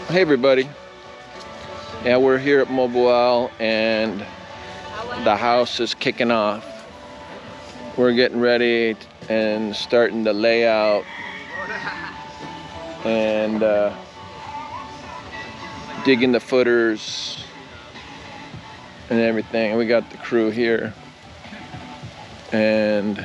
Hey everybody. Yeah, we're here at Mobile and the house is kicking off. We're getting ready and starting the layout and digging the footers and everything. We got the crew here and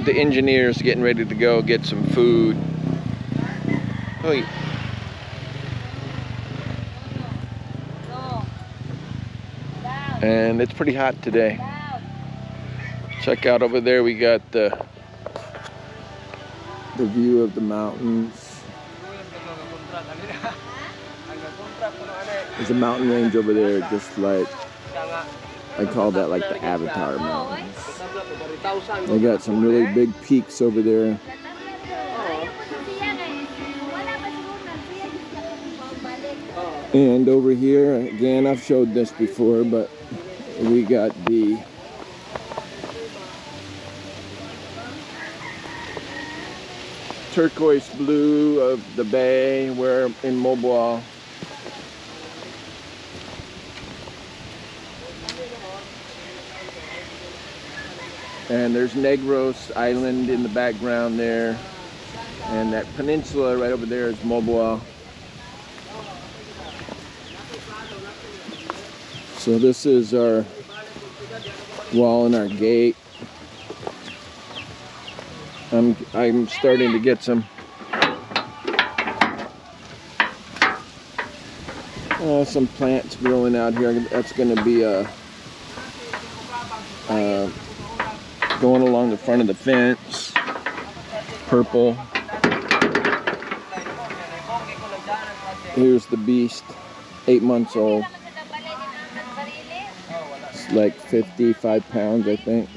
the engineers getting ready to go get some food. Oy. And it's pretty hot today. Check out over there, we got the view of the mountains. There's a mountain range over there, just like, I call that like the Avatar Mountains. They got some really big peaks over there. And over here, again, I've showed this before, but we got the turquoise blue of the bay. We're in Mobile. And there's Negros Island in the background there. And that peninsula right over there is Mobile. So this is our wall and our gate. I'm starting to get some plants growing out here. That's going to be going along the front of the fence. Purple. Here's the beast, 8 months old. It's like 55 pounds, I think.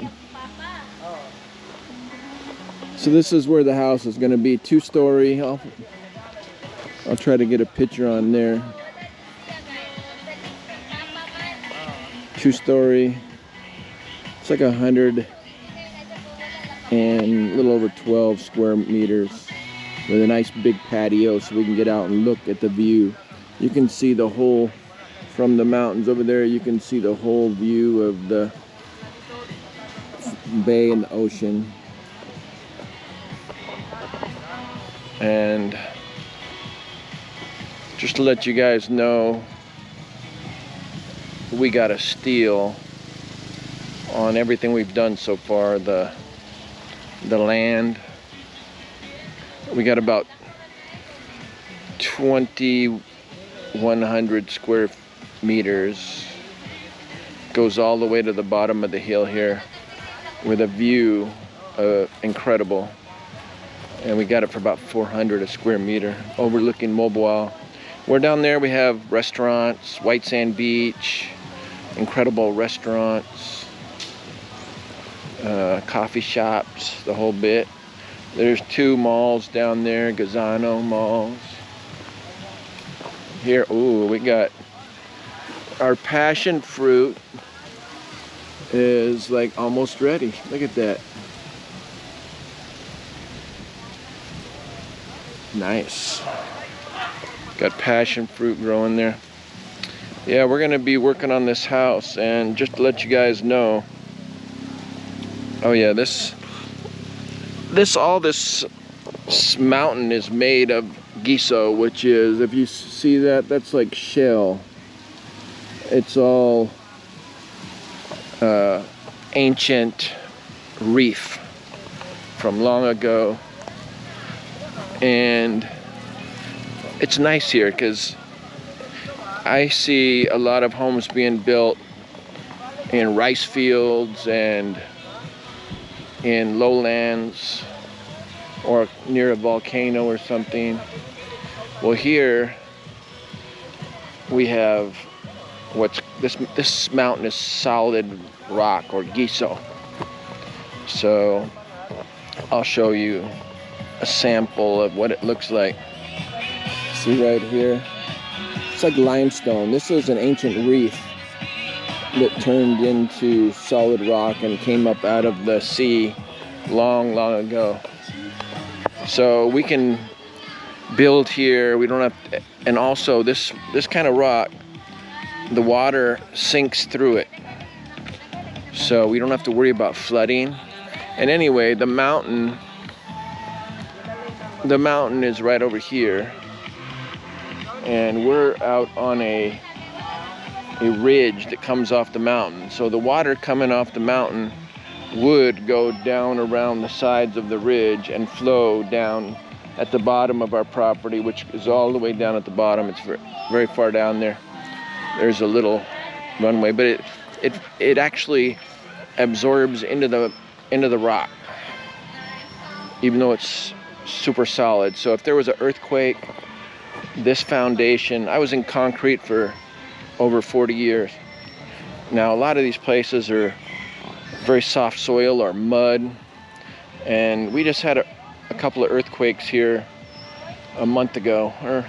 So this is where the house is going to be, 2-story. I'll try to get a picture on there. 2-story. It's like 100 and a little over 12 square meters with a nice big patio so we can get out and look at the view. You can see the whole, from the mountains over there, you can see the whole view of the bay and the ocean. And just to let you guys know, we got a steal on everything we've done so far. The land, we got about 2,100 square meters. Goes all the way to the bottom of the hill here with a view incredible. And we got it for about 400 a square meter, overlooking Mobile. We're down there, we have restaurants, White Sand Beach, incredible restaurants, coffee shops, the whole bit. There's 2 malls down there, Gazano malls. Here, ooh, we got our passion fruit is like almost ready. Look at that. Nice. Got passion fruit growing there. Yeah, we're gonna be working on this house, and just to let you guys know, oh yeah, this mountain is made of gesso, which is, if you see that, that's like shell. It's all ancient reef from long ago. And it's nice here because I see a lot of homes being built in rice fields and in lowlands or near a volcano or something. Well, here we have this mountain is solid rock or gesso. So I'll show you a sample of what it looks like. See right here? It's like limestone. This is an ancient reef that turned into solid rock and came up out of the sea long, long ago. So we can build here. We don't have to, and also this kind of rock, the water sinks through it. So we don't have to worry about flooding. And anyway, the mountain is right over here. And we're out on a ridge that comes off the mountain. So the water coming off the mountain would go down around the sides of the ridge and flow down at the bottom of our property, which is all the way down at the bottom. It's very far down there. There's a little runway, but it actually absorbs into the rock, even though it's super solid. So if there was an earthquake, this foundation, I was in concrete for over 40 years. Now a lot of these places are very soft soil or mud, and we just had a couple of earthquakes here a month ago, or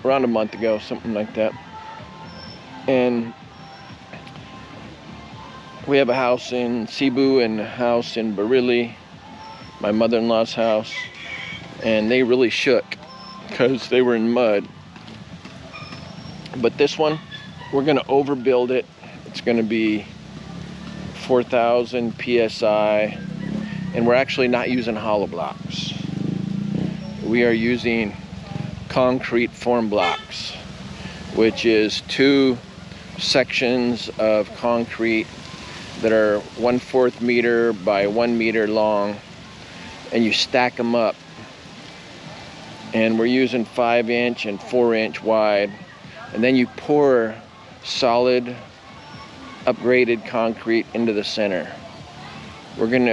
around a month ago, something like that. And we have a house in Cebu and a house in Bareilly, my mother-in-law's house, and they really shook because they were in mud. But this one, we're gonna overbuild it. It's gonna be 4,000 PSI, and we're actually not using hollow blocks. We are using concrete form blocks, which is 2 sections of concrete that are 1/4 meter by 1 meter long, and you stack them up. And we're using 5-inch and 4-inch wide, and then you pour solid upgraded concrete into the center.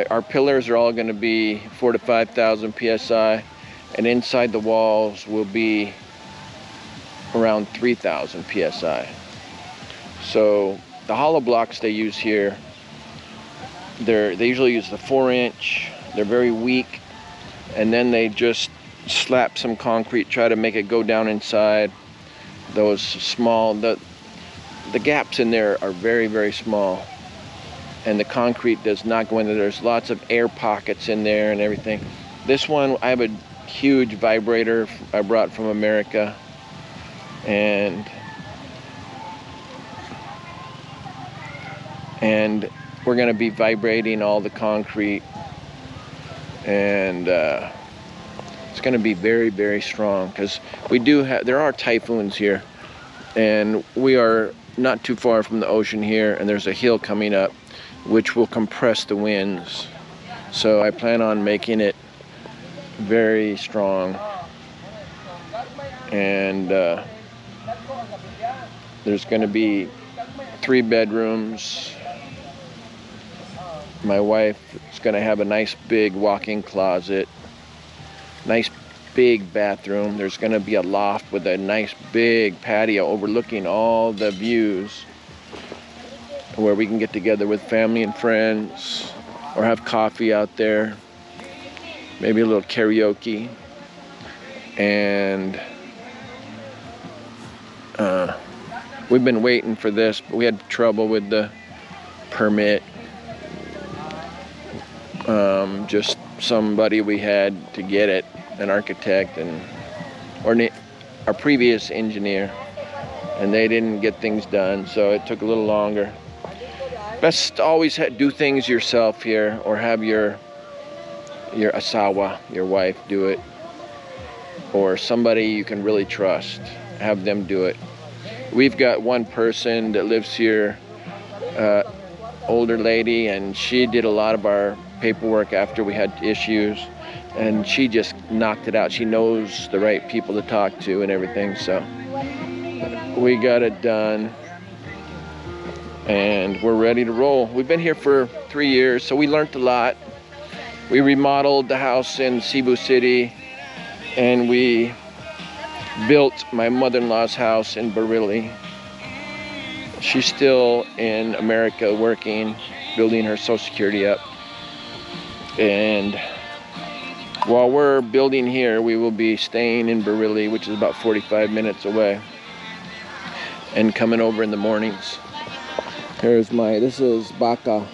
Our pillars are all gonna be 4,000 to 5,000 PSI, and inside the walls will be around 3,000 PSI. So the hollow blocks they use here, they usually use the 4-inch. They're very weak, and then they just slap some concrete, try to make it go down inside. Those small, the gaps in there are very, very small, and the concrete does not go in there. There's lots of air pockets in there and everything. This one, I have a huge vibrator I brought from America, and we're going to be vibrating all the concrete, and it's going to be very, very strong, because there are typhoons here, and we are not too far from the ocean here, and there's a hill coming up which will compress the winds. So I plan on making it very strong, and there's going to be 3 bedrooms. My wife is going to have a nice big walk-in closet, nice big bathroom. There's going to be a loft with a nice big patio overlooking all the views, where we can get together with family and friends, or have coffee out there, maybe a little karaoke. And we've been waiting for this, but we had trouble with the permit. Just somebody we had to get it, an architect or our previous engineer, and they didn't get things done, so it took a little longer. Best always do things yourself here, or have your asawa, your wife, do it, or somebody you can really trust, have them do it. We've got one person that lives here, older lady, and she did a lot of our paperwork after we had issues, and she just knocked it out. She knows the right people to talk to and everything, so we got it done, and we're ready to roll. We've been here for 3 years, so we learned a lot. We remodeled the house in Cebu City, and we built my mother-in-law's house in Bareilly. She's still in America working, building her Social Security up. And while we're building here, we will be staying in Bareilly, which is about 45 minutes away, and coming over in the mornings. This is Baka,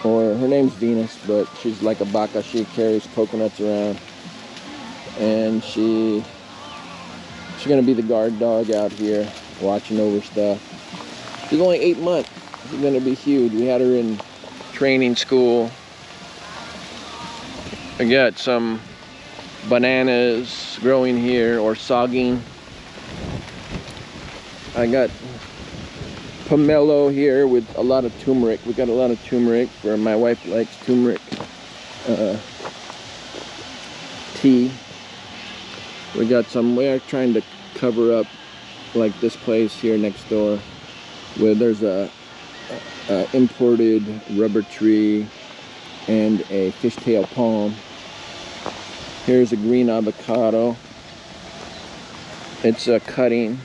or her name's Venus, but she's like a Baka. She carries coconuts around. and she's gonna be the guard dog out here, watching over stuff. She's only 8 months. She's gonna be huge. We had her in training school. I got some bananas growing here, or sogging. I got pomelo here with a lot of turmeric. We got a lot of turmeric, where my wife likes turmeric tea. We're trying to cover up, like this place here next door, where there's a imported rubber tree and a fishtail palm. Here's a green avocado. It's a cutting.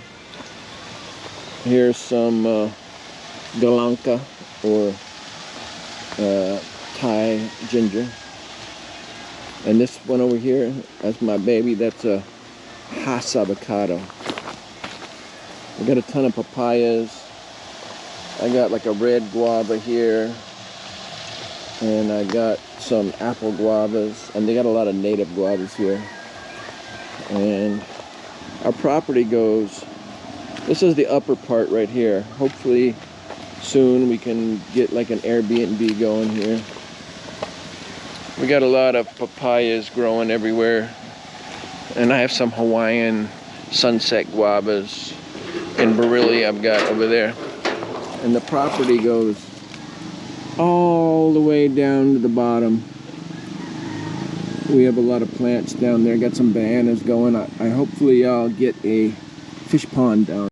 Here's some galanka, or Thai ginger. And this one over here, that's my baby. That's a Hass avocado. I got a ton of papayas. I got like a red guava here, and I got some apple guavas, and they got a lot of native guavas here. And our property goes, this is the upper part right here. Hopefully soon we can get like an Airbnb going here. We got a lot of papayas growing everywhere, and I have some Hawaiian sunset guavas in Barilli I've got over there. And the property goes all the way down to the bottom. We have a lot of plants down there. Got some bananas going. I hopefully I'll get a fish pond down